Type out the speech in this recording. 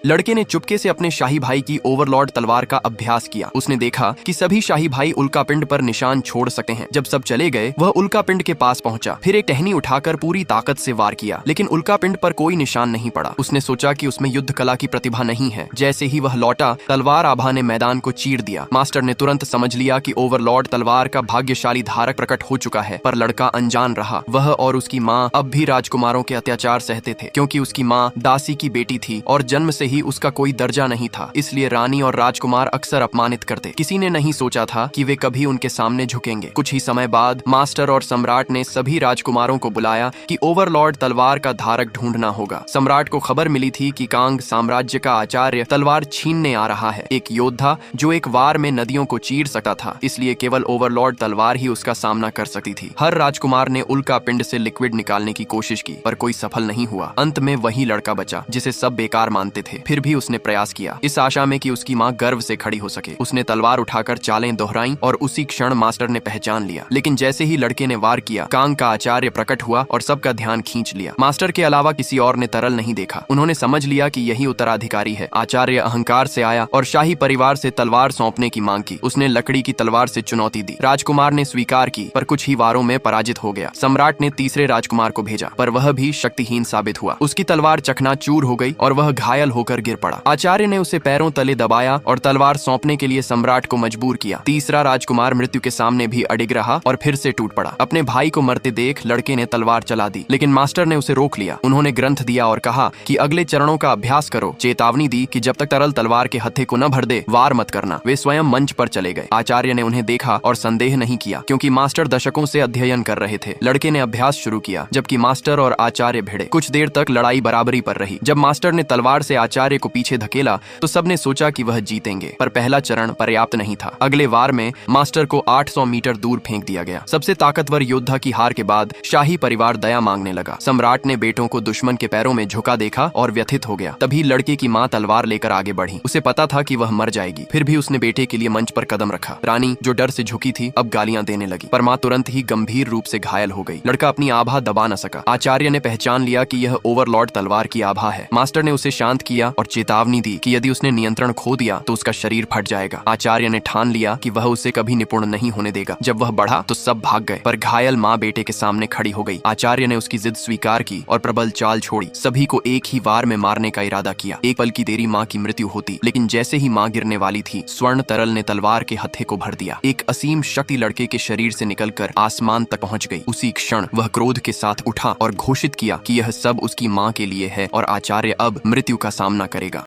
लड़के ने चुपके से अपने शाही भाई की ओवरलॉर्ड तलवार का अभ्यास किया। उसने देखा कि सभी शाही भाई उल्कापिंड पर निशान छोड़ सकते हैं। जब सब चले गए, वह उल्कापिंड के पास पहुंचा, फिर एक टहनी उठाकर पूरी ताकत से वार किया, लेकिन उल्कापिंड पर कोई निशान नहीं पड़ा। उसने सोचा कि उसमें युद्ध कला की प्रतिभा नहीं है। जैसे ही वह लौटा, तलवार आभा ने मैदान को चीर दिया। मास्टर ने तुरंत समझ लिया कि ओवरलॉर्ड तलवार का भाग्यशाली धारक प्रकट हो चुका है, पर लड़का अनजान रहा। वह और उसकी माँ अब भी राजकुमारों के अत्याचार सहते थे, क्योंकि उसकी माँ दासी की बेटी थी और जन्म से ही उसका कोई दर्जा नहीं था। इसलिए रानी और राजकुमार अक्सर अपमानित करते। किसी ने नहीं सोचा था कि वे कभी उनके सामने झुकेंगे। कुछ ही समय बाद मास्टर और सम्राट ने सभी राजकुमारों को बुलाया कि ओवरलॉर्ड तलवार का धारक ढूंढना होगा। सम्राट को खबर मिली थी कि कांग साम्राज्य का आचार्य तलवार छीनने आ रहा है, एक योद्धा जो एक वार में नदियों को चीर सकता था। इसलिए केवल ओवरलॉर्ड तलवार ही उसका सामना कर सकती थी। हर राजकुमार ने उल्कापिंड से लिक्विड निकालने की कोशिश की, पर कोई सफल नहीं हुआ। अंत में वही लड़का बचा जिसे सब बेकार मानते थे। फिर भी उसने प्रयास किया, इस आशा में कि उसकी माँ गर्व से खड़ी हो सके। उसने तलवार उठाकर चालें दोहराई और उसी क्षण मास्टर ने पहचान लिया। लेकिन जैसे ही लड़के ने वार किया, कांग का आचार्य प्रकट हुआ और सबका ध्यान खींच लिया। मास्टर के अलावा किसी और ने तरल नहीं देखा। उन्होंने समझ लिया कि यही उत्तराधिकारी है। आचार्य अहंकार से आया और शाही परिवार से तलवार सौंपने की मांग की। उसने लकड़ी की तलवार से चुनौती दी। राजकुमार ने स्वीकार की, पर कुछ ही वारों में पराजित हो गया। सम्राट ने तीसरे राजकुमार को भेजा, पर वह भी शक्तिहीन साबित हुआ। उसकी तलवार चकनाचूर हो गई और वह घायल होकर गिर पड़ा। आचार्य ने उसे पैरों तले दबाया और तलवार सौंपने के लिए सम्राट को मजबूर किया। तीसरा राजकुमार मृत्यु के सामने भी अडिग रहा और फिर से टूट पड़ा। अपने भाई को मरते देख लड़के ने तलवार चला दी, लेकिन मास्टर ने उसे रोक लिया। उन्होंने ग्रंथ दिया और कहा कि अगले चरणों का अभ्यास करो। चेतावनी दी कि जब तक तरल तलवार के हत्थे को न भर दे, वार मत करना। वे स्वयं मंच पर चले गए। आचार्य ने उन्हें देखा और संदेह नहीं किया, क्योंकि मास्टर दशकों से अध्ययन कर रहे थे। लड़के ने अभ्यास शुरू किया, जबकि मास्टर और आचार्य भिड़े। कुछ देर तक लड़ाई बराबरी पर रही। जब मास्टर ने तलवार से आचार्य को पीछे धकेला तो सबने सोचा कि वह जीतेंगे, पर पहला चरण पर्याप्त नहीं था। अगले वार में मास्टर को 800 मीटर दूर फेंक दिया गया। सबसे ताकतवर योद्धा की हार के बाद शाही परिवार दया मांगने लगा। सम्राट ने बेटों को दुश्मन के पैरों में झुका देखा और व्यथित हो गया। तभी लड़के की माँ तलवार लेकर आगे बढ़ी। उसे पता था कि वह मर जाएगी, फिर भी उसने बेटे के लिए मंच पर कदम रखा। रानी, जो डर से झुकी थी, अब गालियां देने लगी, पर माँ तुरंत ही गंभीर रूप से घायल हो गई। लड़का अपनी आभा दबा न सका। आचार्य ने पहचान लिया कि यह ओवरलॉर्ड तलवार की आभा है। मास्टर ने उसे शांत किया और चेतावनी दी कि यदि उसने नियंत्रण खो दिया तो उसका शरीर फट जाएगा। आचार्य ने ठान लिया कि वह उसे कभी निपुण नहीं होने देगा। जब वह बढ़ा तो सब भाग गए, पर घायल माँ बेटे के सामने खड़ी हो गई। आचार्य ने उसकी जिद स्वीकार की और प्रबल चाल छोड़ी। सभी को एक ही वार में मारने का इरादा किया। एक पल की देरी माँ की मृत्यु होती, लेकिन जैसे ही माँ गिरने वाली थी, स्वर्ण तरल ने तलवार के हत्थे को भर दिया। एक असीम शक्ति लड़के के शरीर से निकलकर आसमान तक पहुंच गई। उसी क्षण वह क्रोध के साथ उठा और घोषित किया कि यह सब उसकी माँ के लिए है और आचार्य अब मृत्यु का सामना करेगा।